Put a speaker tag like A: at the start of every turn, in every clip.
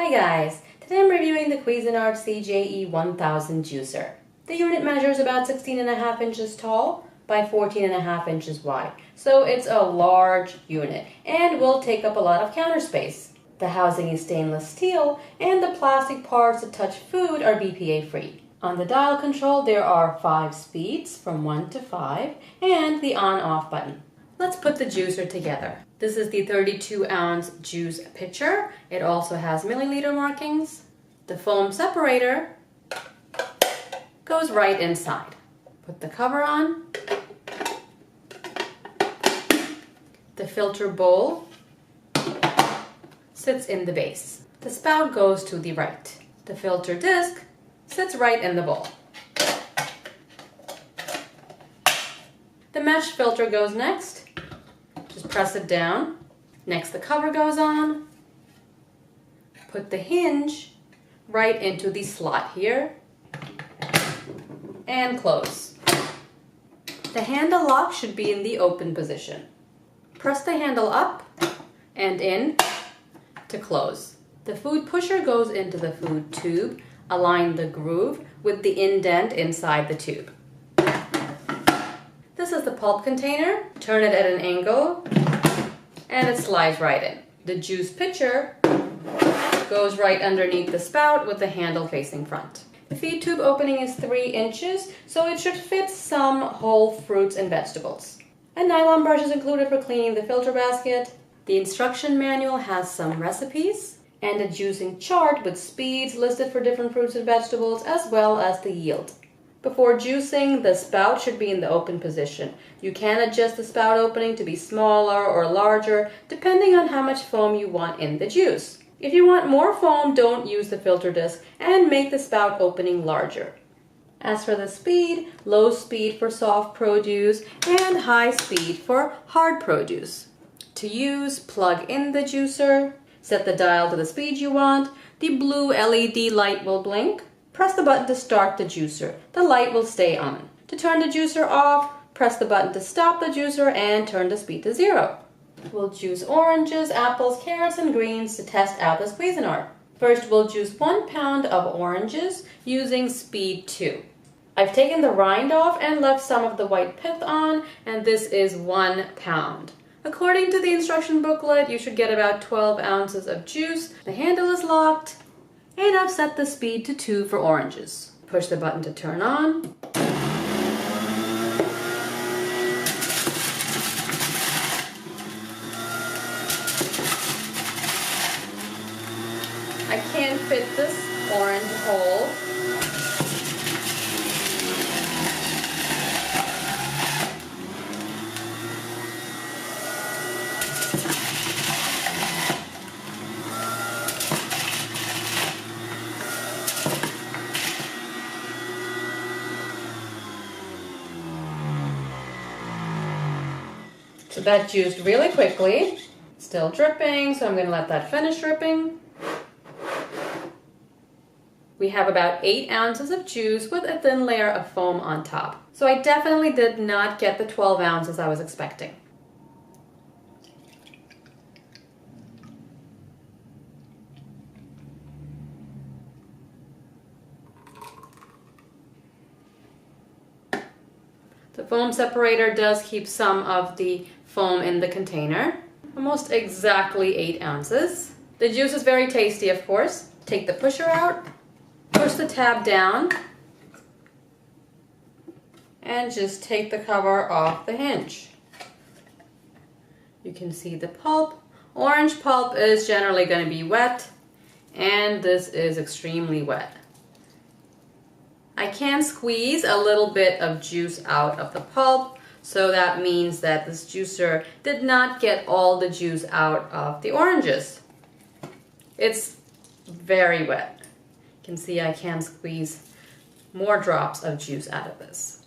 A: Hi guys, today I'm reviewing the Cuisinart CJE 1000 juicer. The unit measures about 16.5 inches tall by 14.5 inches wide, so it's a large unit and will take up a lot of counter space. The housing is stainless steel and the plastic parts that touch food are BPA free. On the dial control there are 5 speeds from 1 to 5 and the on-off button. Let's put the juicer together. This is the 32-ounce juice pitcher. It also has milliliter markings. The foam separator goes right inside. Put the cover on. The filter bowl sits in the base. The spout goes to the right. The filter disc sits right in the bowl. The mesh filter goes next. Just press it down. Next the cover goes on. Put the hinge right into the slot here and close. The handle lock should be in the open position. Press the handle up and in to close. The food pusher goes into the food tube. Align the groove with the indent inside the tube. This is the pulp container. Turn it at an angle and it slides right in. The juice pitcher goes right underneath the spout with the handle facing front. The feed tube opening is 3 inches, so it should fit some whole fruits and vegetables. A nylon brush is included for cleaning the filter basket. The instruction manual has some recipes and a juicing chart with speeds listed for different fruits and vegetables as well as the yield. Before juicing, the spout should be in the open position. You can adjust the spout opening to be smaller or larger depending on how much foam you want in the juice. If you want more foam, don't use the filter disc and make the spout opening larger. As for the speed, low speed for soft produce and high speed for hard produce. To use, plug in the juicer, set the dial to the speed you want. The blue LED light will blink. Press the button to start the juicer. The light will stay on. To turn the juicer off, press the button to stop the juicer and turn the speed to 0. We'll juice oranges, apples, carrots, and greens to test out this Cuisinart. First, we'll juice 1 pound of oranges using speed 2. I've taken the rind off and left some of the white pith on, and this is 1 pound. According to the instruction booklet, you should get about 12 ounces of juice. The handle is locked. And I've set the speed to 2 for oranges. Push the button to turn on. I can't fit this orange hole. So that juiced really quickly. Still dripping, so I'm going to let that finish dripping. We have about 8 ounces of juice with a thin layer of foam on top. So I definitely did not get the 12 ounces I was expecting. The foam separator does keep some of the foam in the container. Almost exactly 8 ounces. The juice is very tasty, of course. Take the pusher out, push the tab down, and just take the cover off the hinge. You can see the pulp. Orange pulp is generally going to be wet, and this is extremely wet. I can squeeze a little bit of juice out of the pulp, so that means that this juicer did not get all the juice out of the oranges. It's very wet. You can see I can squeeze more drops of juice out of this.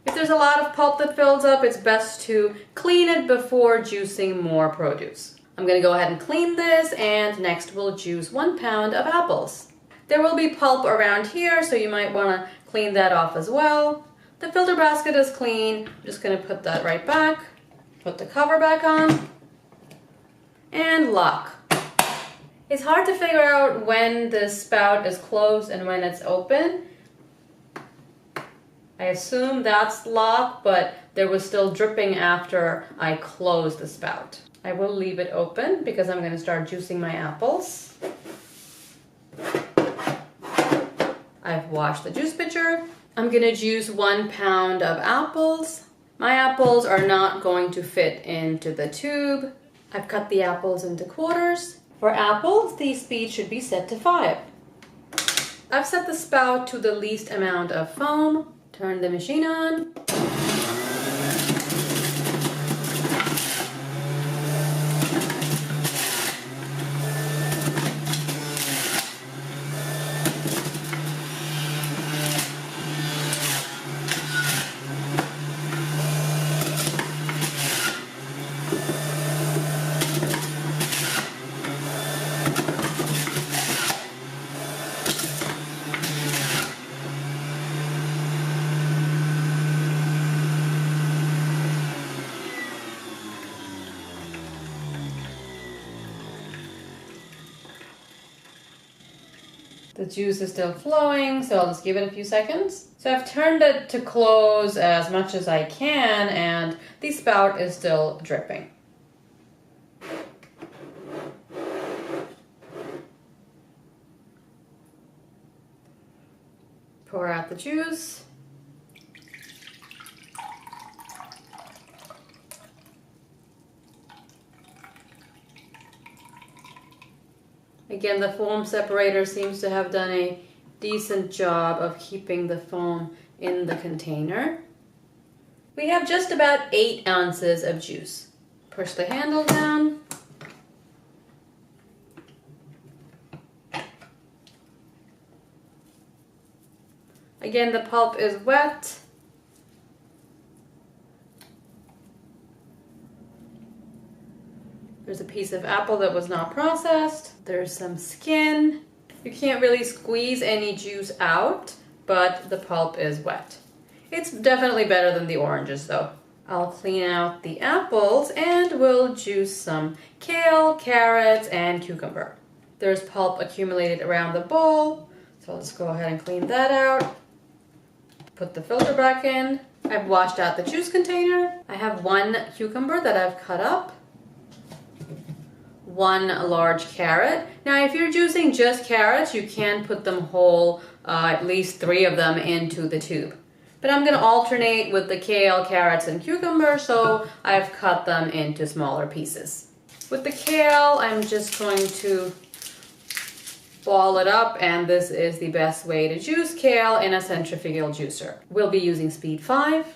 A: If there's a lot of pulp that fills up, it's best to clean it before juicing more produce. I'm going to go ahead and clean this, and next we'll juice 1 pound of apples. There will be pulp around here, so you might want to clean that off as well. The filter basket is clean. I'm just going to put that right back. Put the cover back on. And lock. It's hard to figure out when the spout is closed and when it's open. I assume that's locked, but there was still dripping after I closed the spout. I will leave it open because I'm going to start juicing my apples. I've washed the juice pitcher. I'm going to juice 1 pound of apples. My apples are not going to fit into the tube. I've cut the apples into quarters. For apples, the speed should be set to 5. I've set the spout to the least amount of foam. Turn the machine on. The juice is still flowing, so I'll just give it a few seconds. So I've turned it to close as much as I can, and the spout is still dripping. Pour out the juice. Again, the foam separator seems to have done a decent job of keeping the foam in the container. We have just about 8 ounces of juice. Push the handle down. Again, the pulp is wet. There's a piece of apple that was not processed. There's some skin. You can't really squeeze any juice out, but the pulp is wet. It's definitely better than the oranges though. I'll clean out the apples and we'll juice some kale, carrots, and cucumber. There's pulp accumulated around the bowl, so I'll just go ahead and clean that out. Put the filter back in. I've washed out the juice container. I have 1 cucumber that I've cut up. 1 large carrot. Now if you're juicing just carrots, you can put them whole, at least 3 of them into the tube. But I'm going to alternate with the kale, carrots, and cucumber, so I've cut them into smaller pieces. With the kale, I'm just going to ball it up, and this is the best way to juice kale in a centrifugal juicer. We'll be using speed 5.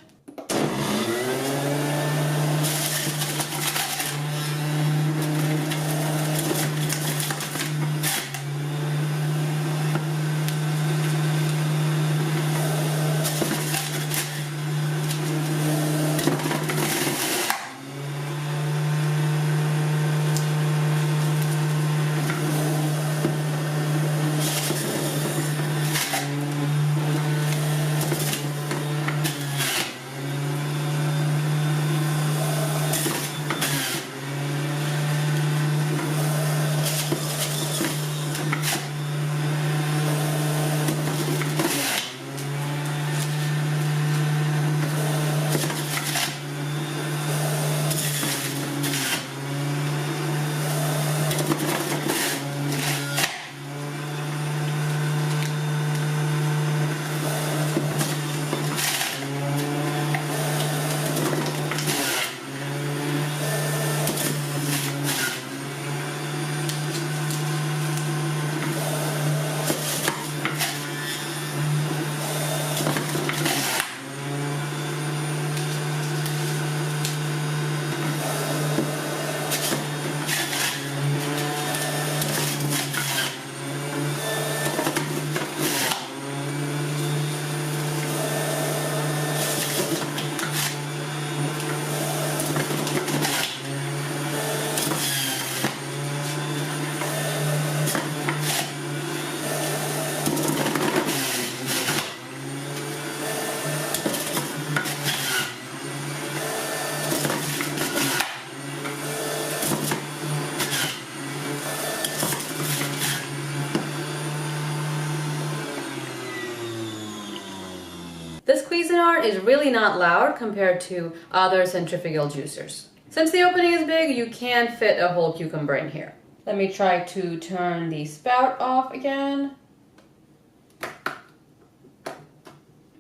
A: This Cuisinart is really not loud compared to other centrifugal juicers. Since the opening is big, you can fit a whole cucumber in here. Let me try to turn the spout off again.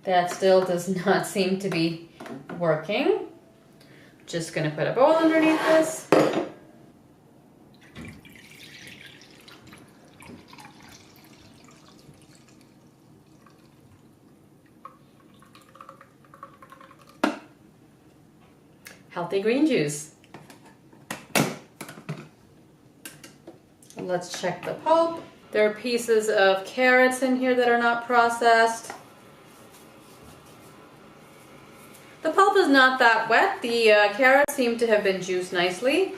A: That still does not seem to be working. Just gonna put a bowl underneath this. Healthy green juice. Let's check the pulp. There are pieces of carrots in here that are not processed. The pulp is not that wet. The carrots seem to have been juiced nicely.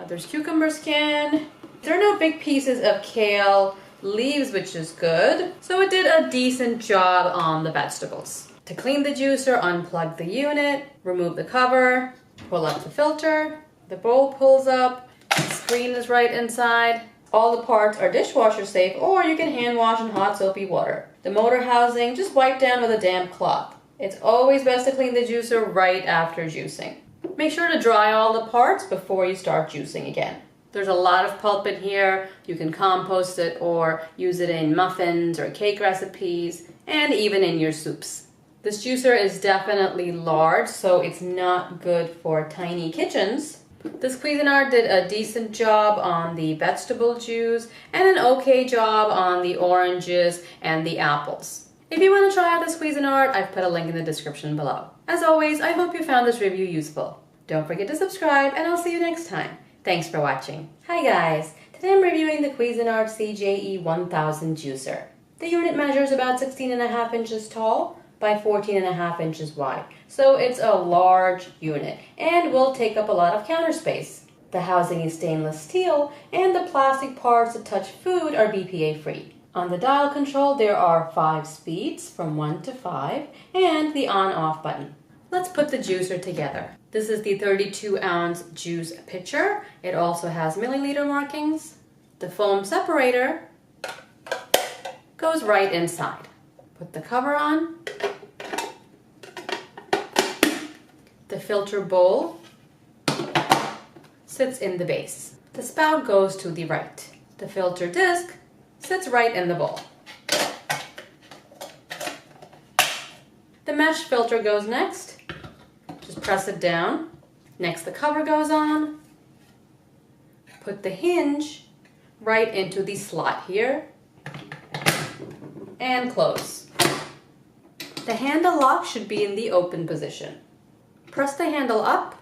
A: There's cucumber skin. There are no big pieces of kale leaves, which is good. So it did a decent job on the vegetables. To clean the juicer, unplug the unit, remove the cover, pull up the filter. The bowl pulls up, the screen is right inside. All the parts are dishwasher safe, or you can hand wash in hot soapy water. The motor housing, just wipe down with a damp cloth. It's always best to clean the juicer right after juicing. Make sure to dry all the parts before you start juicing again. There's a lot of pulp in here. You can compost it or use it in muffins or cake recipes, and even in your soups. This juicer is definitely large, so it's not good for tiny kitchens. This Cuisinart did a decent job on the vegetable juice and an okay job on the oranges and the apples. If you want to try out this Cuisinart, I've put a link in the description below. As always, I hope you found this review useful. Don't forget to subscribe, and I'll see you next time. Thanks for watching. Hi guys, today I'm reviewing the Cuisinart CJE 1000 juicer. The unit measures about 16.5 inches tall by 14.5 inches wide. So it's a large unit and will take up a lot of counter space. The housing is stainless steel and the plastic parts that touch food are BPA free. On the dial control there are 5 speeds from 1 to 5 and the on-off button. Let's put the juicer together. This is the 32-ounce juice pitcher. It also has milliliter markings. The foam separator goes right inside. Put the cover on. The filter bowl sits in the base. The spout goes to the right. The filter disc sits right in the bowl. The mesh filter goes next. Just press it down. Next, the cover goes on. Put the hinge right into the slot here and close. The handle lock should be in the open position. Press the handle up